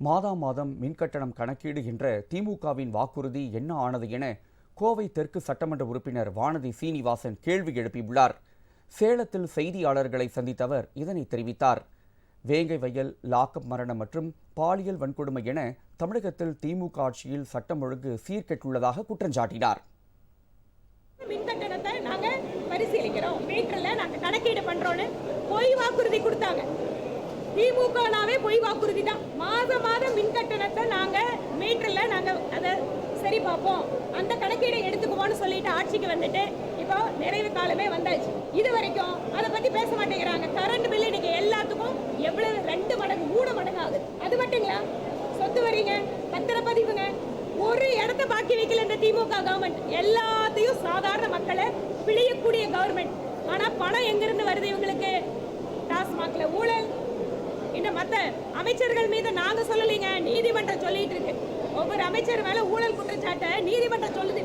மாதம் மின்கட்டணம் கணக்கீடு என்ற திமுகவின் வாக்குறுதி என்ன ஆனது என கோவை தெற்கு சட்டமன்ற உறுப்பினர் வானதி சீனிவாசன் கேள்வி எழுப்பியுள்ளார். சேலத்தில் செய்தியாளர்களை சந்தித்த அவர் இதனை தெரிவித்தார். வேங்கை வயல், லாக்கப் மரணம் மற்றும் பாலியல் வன்கொடுமை என தமிழகத்தில் திமுக ஆட்சியில் சட்டம் ஒழுங்கு சீர்கெட்டுள்ளதாக குற்றம் சாட்டினார். மின்கட்டணத்தை நாங்க பரிசீலிக்கிறோம், மீட்டர்ல நாங்க கணக்கீடு பண்றோம்னு பொய் வாக்குறுதி கொடுத்தாங்க. திமுகனாவே பொய் வாக்குறுதி தான். மாதம் மின்கட்டணத்தை நாங்க மீட்டர்ல நாங்க அதை சரி பார்ப்போம், அந்த கணக்கீடை எடுத்துக்குவோம்னு சொல்லிட்டு ஆட்சிக்கு வந்துட்டு இப்போ நிறைவு காலமே வந்தாச்சு. இது வரைக்கும் அதை பத்தி பேச மாட்டேங்கிறாங்க. கரண்ட் பில் இன்னைக்கு எல்லாத்துக்கும் எவ்வளவு 2 மடங்கு 3 மடங்கு ஆகுது. அது மட்டுங்களா, சொத்து வரிங்க, பத்திரப்பதிவுங்க, ஒரு இடத்த பாக்கி வைக்கல இந்த திமுக கவர்மெண்ட். எல்லாத்தையும் சாதாரண மக்களை பிழியக்கூடிய கவர்மெண்ட். ஆனா பணம் எங்கிருந்து வருது இவங்களுக்கு? டாஸ்மாக்ல ஊழல். இந்த மத்த அமைச்சர்கள் மீது நாங்க சொல்லலைங்க, நீதிமன்றம் சொல்லிட்டு இருக்கு. ஒவ்வொரு அமைச்சர் மேல ஊழல் குற்றச்சாட்டை நீதிமன்றம் சொல்லுது.